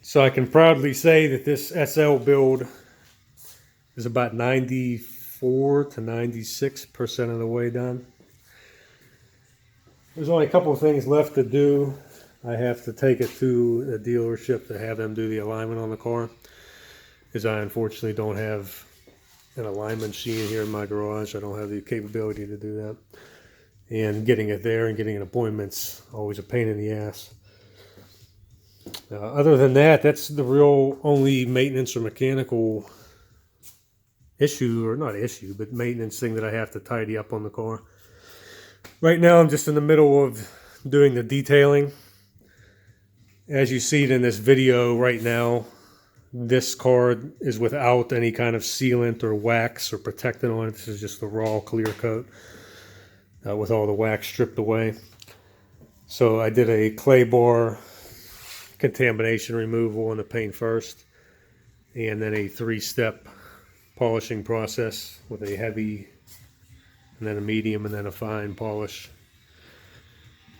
So I can proudly say that this SL build is about 94 to 96% of the way done. There's only a couple of things left to do. I have to take it to the dealership to have them do the alignment on the car, because I unfortunately don't have an alignment machine here in my garage. I don't have the capability to do that. And getting it there and getting an appointment's always a pain in the ass. Other than that, that's the real only maintenance or mechanical issue, or not issue, but maintenance thing that I have to tidy up on the car. Right now, I'm just in the middle of doing the detailing. As you see it in this video right now, this car is without any kind of sealant or wax or protectant on it. This is just a raw clear coat with all the wax stripped away. So I did a clay bar contamination removal on the paint first, and then a 3-step polishing process with a heavy, and then a medium, and then a fine polish.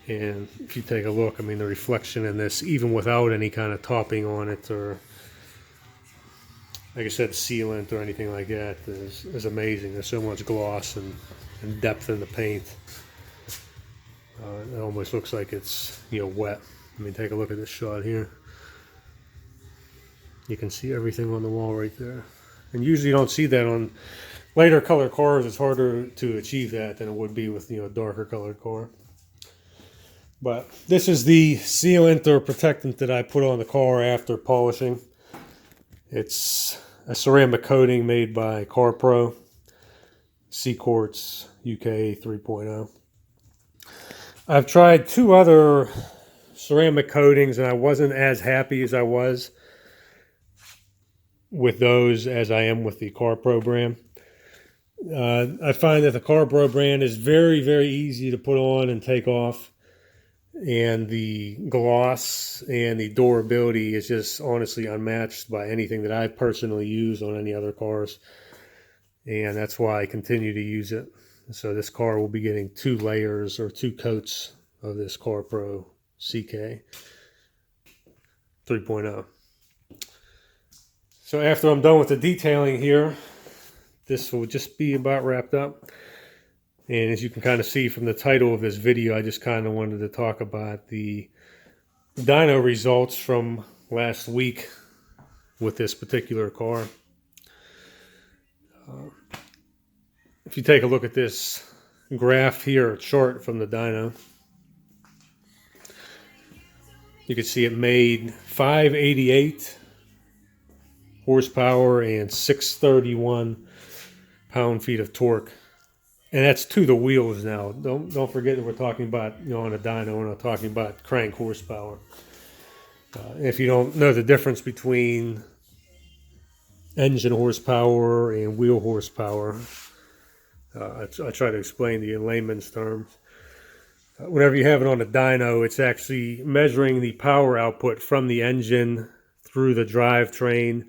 And if you take a look, I mean, the reflection in this, even without any kind of topping on it, or like I said, sealant or anything like that, is amazing. There's so much gloss and depth in the paint. It almost looks like it's, you know, wet. I mean, take a look at this shot here. You can see everything on the wall right there. And usually you don't see that on lighter colored cars. It's harder to achieve that than it would be with, you know, a darker colored car. But this is the sealant or protectant that I put on the car after polishing. It's a ceramic coating made by CarPro, Seaquartz UK 3.0. I've tried 2 other ceramic coatings, and I wasn't as happy as I was with those as I am with the CarPro brand. I find that the CarPro brand is very, very easy to put on and take off. And the gloss and the durability is just honestly unmatched by anything that I've personally used on any other cars. And that's why I continue to use it. So this car will be getting 2 layers or 2 coats of this CarPro CK 3.0. So after I'm done with the detailing here, this will just be about wrapped up. And as you can kind of see from the title of this video, I just kind of wanted to talk about the dyno results from last week with this particular car. If you take a look at this graph here, chart from the dyno, you can see it made 588 horsepower and 631 pound-feet of torque. And that's to the wheels now. Don't forget that we're talking about, you know, on a dyno, we're not talking about crank horsepower. If you don't know the difference between engine horsepower and wheel horsepower, I try to explain to you in layman's terms. Whenever you have it on a dyno, it's actually measuring the power output from the engine through the drivetrain,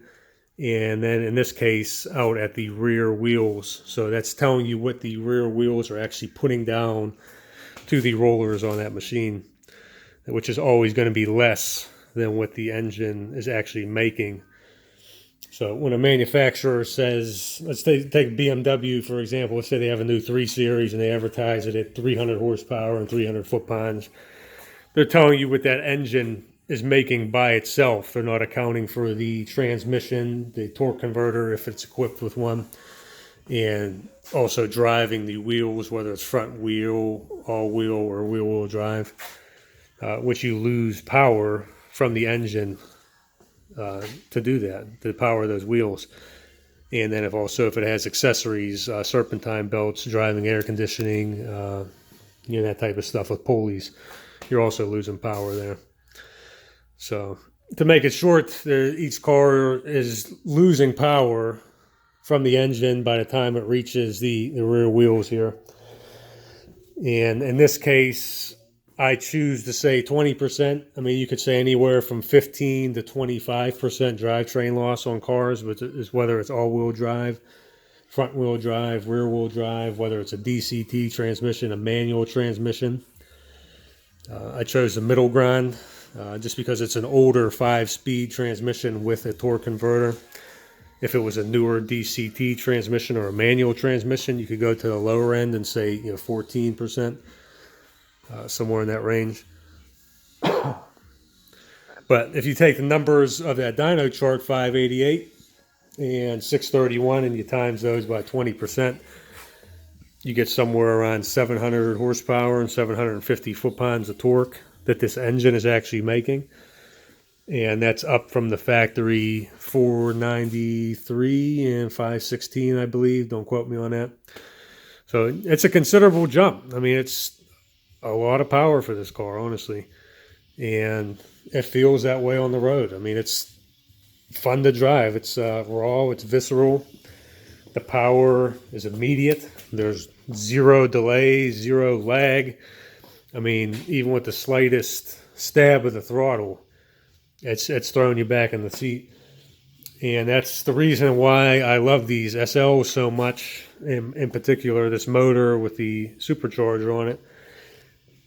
and then in this case out at the rear wheels. So that's telling you what the rear wheels are actually putting down to the rollers on that machine, which is always going to be less than what the engine is actually making. So when a manufacturer says, let's take BMW for example, let's say they have a new 3 Series and they advertise it at 300 horsepower and 300 foot-pounds, they're telling you what that engine is making by itself. They're not accounting for the transmission, the torque converter if it's equipped with one, and also driving the wheels, whether it's front wheel, all wheel, or wheel drive, which you lose power from the engine to do that, to power those wheels. And then if it has accessories, serpentine belts, driving air conditioning, you know, that type of stuff with pulleys, you're also losing power there. So to make it short, each car is losing power from the engine by the time it reaches the rear wheels here. And in this case, I choose to say 20%. I mean, you could say anywhere from 15 to 25% drivetrain loss on cars, but it's whether it's all-wheel drive, front-wheel drive, rear-wheel drive, whether it's a DCT transmission, a manual transmission. I chose the middle ground just because it's an older 5-speed transmission with a torque converter. If it was a newer DCT transmission or a manual transmission, you could go to the lower end and say 14%, somewhere in that range. But if you take the numbers of that dyno chart, 588 and 631, and you times those by 20%, you get somewhere around 700 horsepower and 750 foot-pounds of torque that this engine is actually making. And that's up from the factory 493 and 516, I believe. Don't quote me on that. So it's a considerable jump. I mean, it's a lot of power for this car, honestly. And it feels that way on the road. I mean, it's fun to drive. It's raw. It's visceral. The power is immediate. There's zero delay, zero lag. I mean, even with the slightest stab of the throttle, it's throwing you back in the seat. And that's the reason why I love these SLs so much, in particular this motor with the supercharger on it,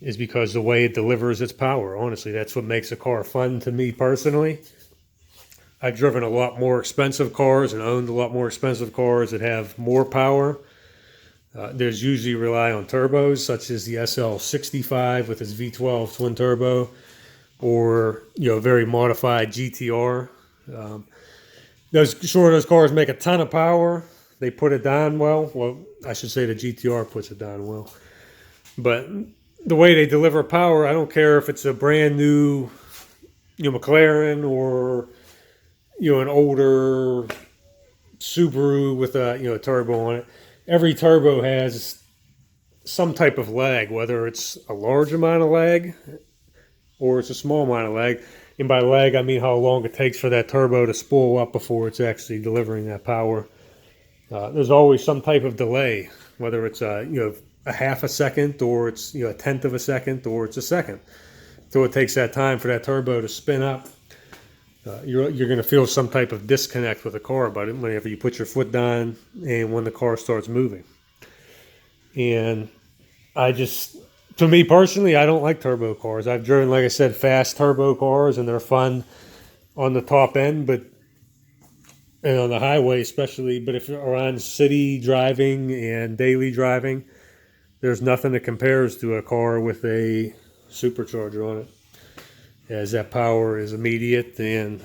is because the way it delivers its power. Honestly, that's what makes a car fun to me personally. I've driven a lot more expensive cars and owned a lot more expensive cars that have more power. There's usually rely on turbos, such as the SL55 with its V12 twin turbo, or very modified GTR. Those cars make a ton of power. They put it down well. Well, I should say the GTR puts it down well. But the way they deliver power, I don't care if it's a brand new McLaren or an older Subaru with a turbo on it. Every turbo has some type of lag, whether it's a large amount of lag or it's a small amount of lag. And by lag, I mean how long it takes for that turbo to spool up before it's actually delivering that power. There's always some type of delay, whether it's a half a second, or it's a tenth of a second, or it's a second. So it takes that time for that turbo to spin up. You're going to feel some type of disconnect with the car about it whenever you put your foot down and when the car starts moving. And to me personally, I don't like turbo cars. I've driven, like I said, fast turbo cars, and they're fun on the top end, and on the highway especially. But if you're around city driving and daily driving, there's nothing that compares to a car with a supercharger on it, as that power is immediate and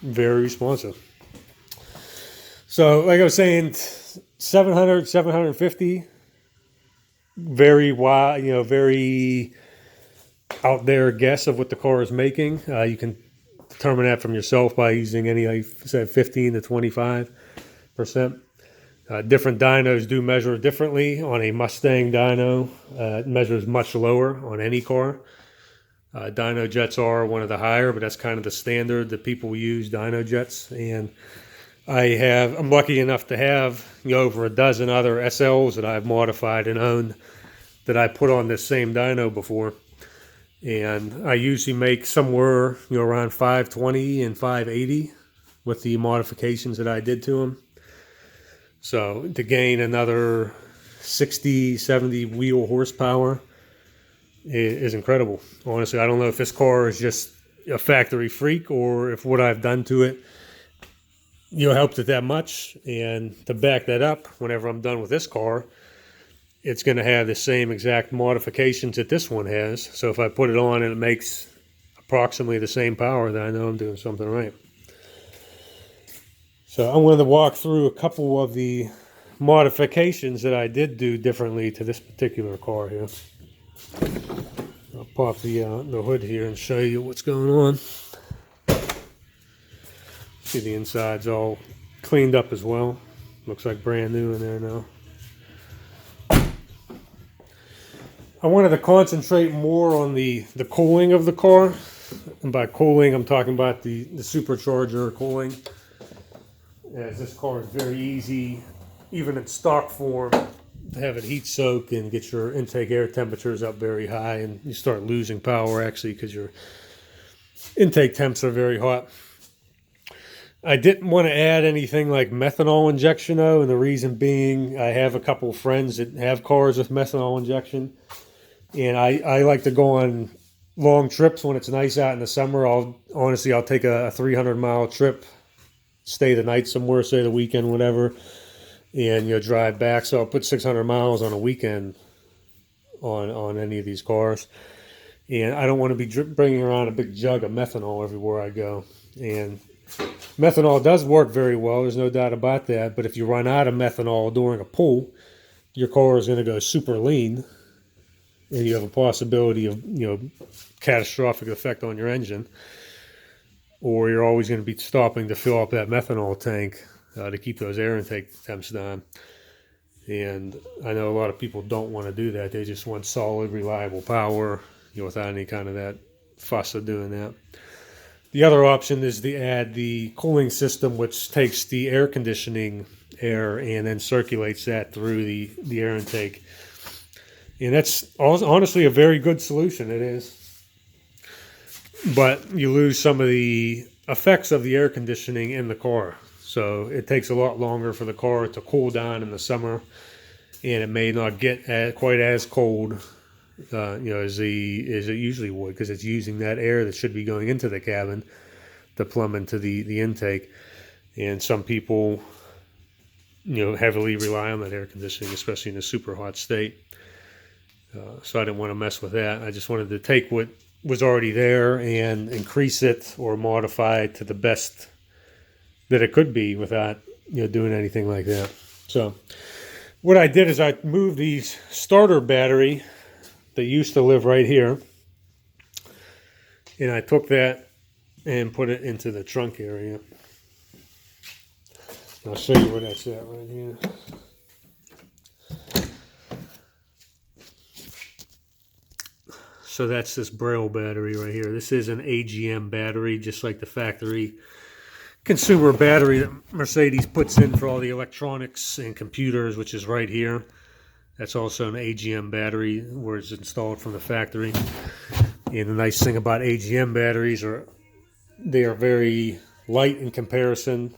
very responsive. So, like I was saying, 700, 750, very wide, very out there guess of what the car is making. You can determine that from yourself by using any, like I said, 15 to 25%. Different dynos do measure differently. On a Mustang dyno, it measures much lower on any car. Dyno jets are one of the higher, but that's kind of the standard that people use, dyno jets. And I'm lucky enough to have over a dozen other SLs that I've modified and owned that I put on this same dyno before. And I usually make somewhere around 520 and 580 with the modifications that I did to them. So to gain another 60, 70 wheel horsepower is incredible. Honestly, I don't know if this car is just a factory freak or if what I've done to it helped it that much. And to back that up, whenever I'm done with this car, it's going to have the same exact modifications that this one has. So if I put it on and it makes approximately the same power, then I know I'm doing something right. So I'm going to walk through a couple of the modifications that I did do differently to this particular car here. I'll pop the hood here and show you what's going on. See, the inside's all cleaned up as well. Looks like brand new in there now. I wanted to concentrate more on the cooling of the car. And by cooling, I'm talking about the supercharger cooling. As this car is very easy, even in stock form, to have it heat soak and get your intake air temperatures up very high, and you start losing power actually because your intake temps are very hot. I didn't want to add anything like methanol injection though, and the reason being I have a couple of friends that have cars with methanol injection, and I like to go on long trips when it's nice out in the summer. I'll take a 300-mile trip, stay the night somewhere, stay the weekend, whatever, and drive back. So I'll put 600 miles on a weekend on any of these cars, and I don't want to be bringing around a big jug of methanol everywhere I go. And methanol does work very well, there's no doubt about that, but if you run out of methanol during a pull, your car is going to go super lean, and you have a possibility of catastrophic effect on your engine, or you're always going to be stopping to fill up that methanol tank to keep those air intake temps down. And I know a lot of people don't want to do that. They just want solid, reliable power, without any kind of that fuss of doing that. The other option is to add the cooling system, which takes the air conditioning air and then circulates that through the air intake. And that's honestly a very good solution. It is. But you lose some of the effects of the air conditioning in the car. So it takes a lot longer for the car to cool down in the summer, and it may not get quite as cold, as it usually would, because it's using that air that should be going into the cabin to plumb into the intake. And some people, heavily rely on that air conditioning, especially in a super hot state. So I didn't want to mess with that. I just wanted to take what was already there and increase it or modify it to the best that it could be without doing anything like that. So what I did is I moved the starter battery that used to live right here, and I took that and put it into the trunk area. I'll show you where that's at right here. So that's this Braille battery right here. This is an AGM battery, just like the factory consumer battery that Mercedes puts in for all the electronics and computers, which is right here. That's also an AGM battery where it's installed from the factory. And the nice thing about AGM batteries they are very light in comparison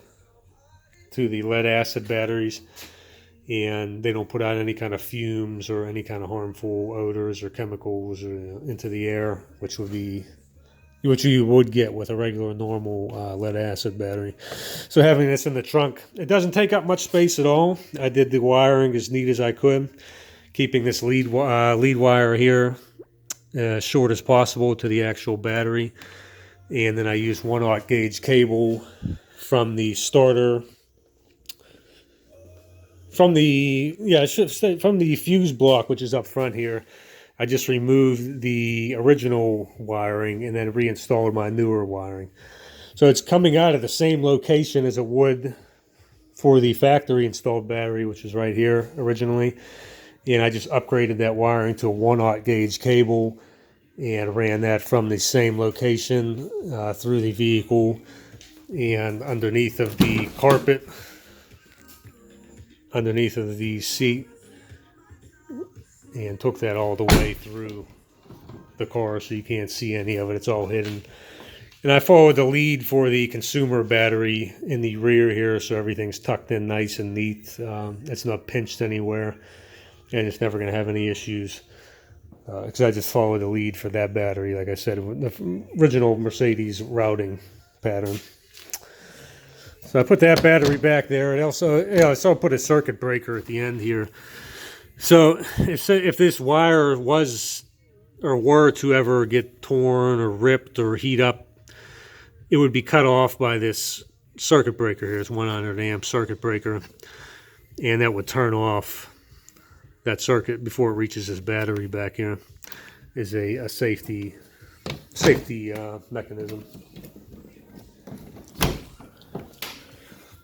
to the lead acid batteries, and they don't put out any kind of fumes or any kind of harmful odors or chemicals into the air, which you would get with a regular normal lead acid battery. So having this in the trunk, it doesn't take up much space at all. I did the wiring as neat as I could, keeping this lead wire here short as possible to the actual battery. And then I used 1/0 gauge cable from the starter, from the fuse block, which is up front here. I just removed the original wiring and then reinstalled my newer wiring. So it's coming out of the same location as it would for the factory installed battery, which was right here originally. And I just upgraded that wiring to a 1/0 gauge cable and ran that from the same location through the vehicle and underneath of the carpet, underneath of the seat, and took that all the way through the car so you can't see any of it. It's all hidden. And I followed the lead for the consumer battery in the rear here, so everything's tucked in nice and neat. It's not pinched anywhere, and it's never going to have any issues because I just followed the lead for that battery, like I said, the original Mercedes routing pattern. So I put that battery back there, and also I put a circuit breaker at the end here. So if this wire were to ever get torn or ripped or heat up, it would be cut off by this circuit breaker here. It's 100 amp circuit breaker, and that would turn off that circuit before it reaches this battery back here. Is a safety mechanism.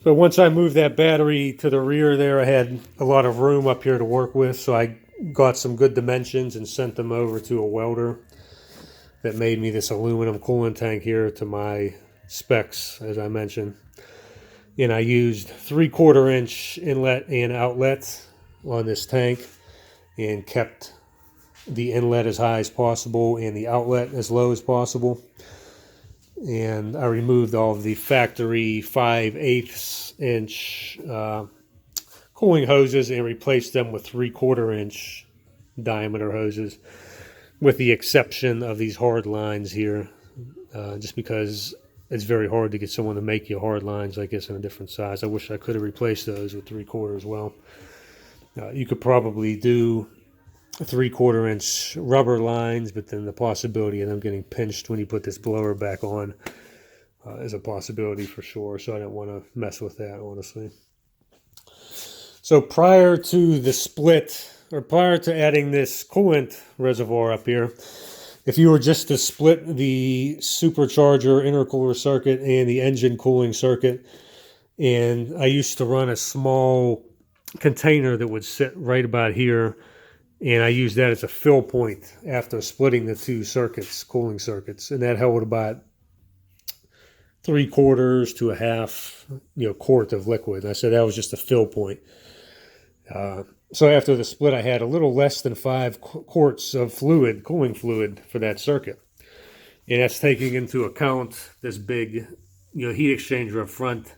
But once I moved that battery to the rear there, I had a lot of room up here to work with, so I got some good dimensions and sent them over to a welder that made me this aluminum coolant tank here to my specs, as I mentioned. And I used 3/4 inch inlet and outlet on this tank and kept the inlet as high as possible and the outlet as low as possible. And I removed all of the factory 5/8 inch cooling hoses and replaced them with 3/4 inch diameter hoses. with the exception of these hard lines here, just because it's very hard to get someone to make you hard lines like this in a different size. I wish I could have replaced those with 3/4 as well. You could probably do 3/4 inch rubber lines, but then the possibility of them getting pinched when you put this blower back on is a possibility for sure. So I don't want to mess with that, honestly. So prior to the split, or prior to adding this coolant reservoir up here, if you were just to split the supercharger intercooler circuit and the engine cooling circuit, and I used to run a small container that would sit right about here, and I used that as a fill point after splitting the two circuits, cooling circuits, and that held about 3/4 to a half, quart of liquid. And I said that was just a fill point. So after the split, I had a little less than 5 quarts of fluid, cooling fluid, for that circuit. And that's taking into account this big, heat exchanger up front,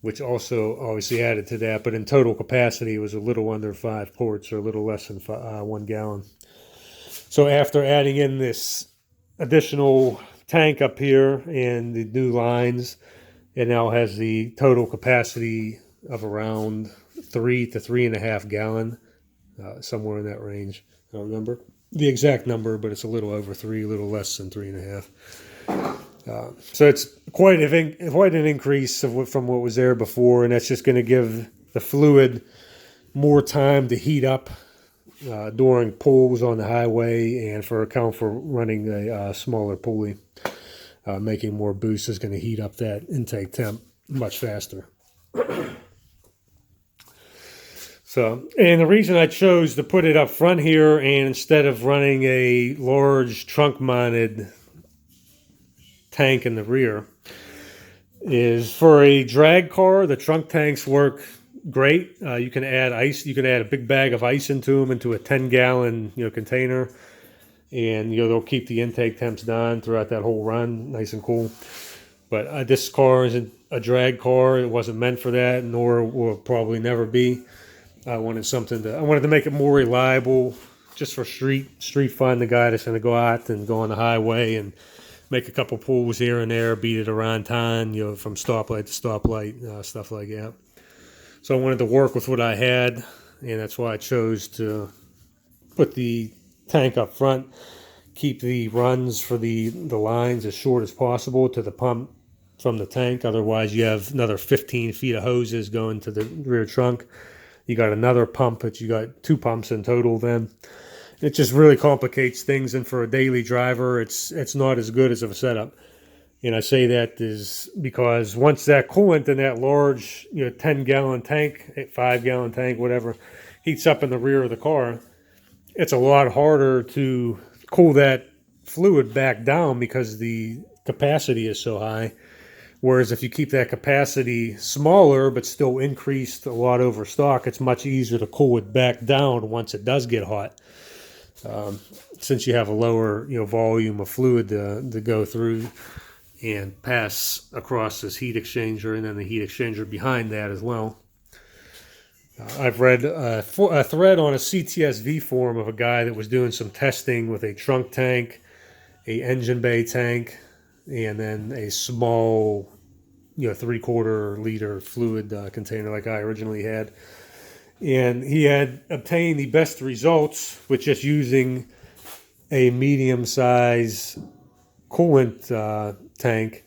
which also obviously added to that. But in total capacity, it was a little under 5 quarts, or a little less than 1 gallon. So after adding in this additional tank up here and the new lines, it now has the total capacity of around 3 to 3.5 gallon, somewhere in that range. I don't remember the exact number, but it's a little over 3, a little less than 3.5. So it's quite an increase from what was there before, and that's just going to give the fluid more time to heat up during pulls on the highway, and for running a smaller pulley. Making more boost is going to heat up that intake temp much faster. So, and the reason I chose to put it up front here, and instead of running a large trunk-mounted tank in the rear, is for a drag car, the trunk tanks work great. You can add ice. You can add a big bag of ice into them, into a 10-gallon container, and they'll keep the intake temps down throughout that whole run, nice and cool. But this car isn't a drag car. It wasn't meant for that, nor will probably never be. I wanted to make it more reliable, just for street fun. The guy that's going to go out and go on the highway and make a couple pulls here and there, beat it around town, from stoplight to stoplight, stuff like that. So I wanted to work with what I had, and that's why I chose to put the tank up front, keep the runs for the lines as short as possible to the pump from the tank. Otherwise, you have another 15 feet of hoses going to the rear trunk. You got another pump, but you got 2 pumps in total then. It just really complicates things, and for a daily driver, it's not as good as of a setup. And I say that is because once that coolant in that large 10-gallon tank, 5-gallon tank, whatever, heats up in the rear of the car, it's a lot harder to cool that fluid back down because the capacity is so high. Whereas if you keep that capacity smaller but still increased a lot over stock, it's much easier to cool it back down once it does get hot. Since you have a lower volume of fluid to go through and pass across this heat exchanger, and then the heat exchanger behind that as well. I've read a thread on a CTSV forum of a guy that was doing some testing with a trunk tank, a engine bay tank, and then a small 3/4 liter fluid container like I originally had. And he had obtained the best results with just using a medium-size coolant tank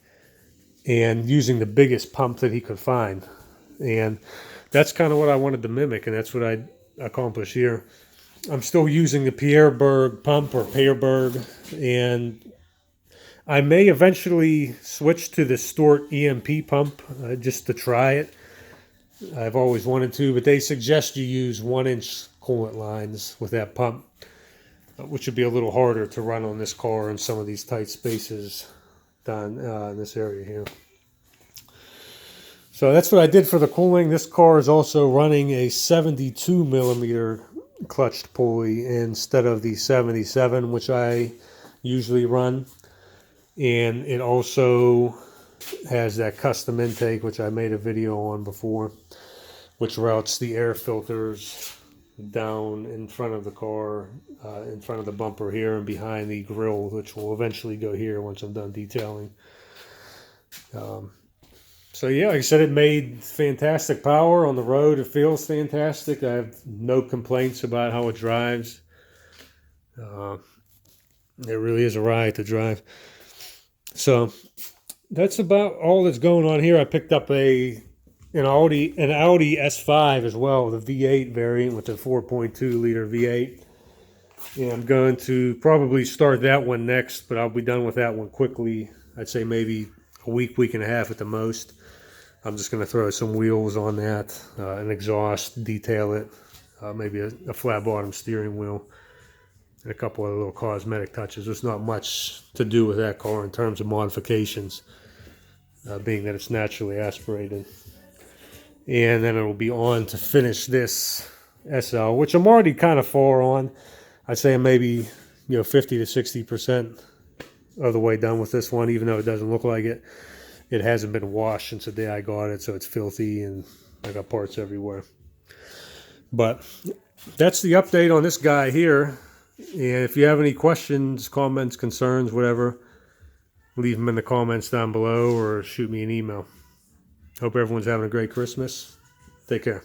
and using the biggest pump that he could find. And that's kind of what I wanted to mimic, and that's what I accomplished here. I'm still using the Pierberg pump, or Pierberg, and I may eventually switch to the Stort EMP pump just to try it. I've always wanted to, but they suggest you use 1-inch coolant lines with that pump, which would be a little harder to run on this car in some of these tight spaces down in this area here. So that's what I did for the cooling. This car is also running a 72 millimeter clutched pulley instead of the 77, which I usually run. And it also has that custom intake, which I made a video on before, which routes the air filters down in front of the car, in front of the bumper here and behind the grill, which will eventually go here once I'm done detailing. So yeah, like I said, it made fantastic power on the road. It feels fantastic. I have no complaints about how it drives. It really is a ride to drive. So that's about all that's going on here. I picked up an Audi S5 as well, the V8 variant with the 4.2 liter V8. And I'm going to probably start that one next, but I'll be done with that one quickly. I'd say maybe a week and a half at the most. I'm just going to throw some wheels on that, an exhaust, detail it, maybe a flat bottom steering wheel, and a couple of little cosmetic touches. There's not much to do with that car in terms of modifications, being that it's naturally aspirated. And then it'll be on to finish this SL, which I'm already kind of far on. I'd say I'm maybe 50 to 60% of the way done with this one, even though it doesn't look like it. It hasn't been washed since the day I got it, so it's filthy and I got parts everywhere. But that's the update on this guy here. And if you have any questions, comments, concerns, whatever, leave them in the comments down below or shoot me an email. Hope everyone's having a great Christmas. Take care.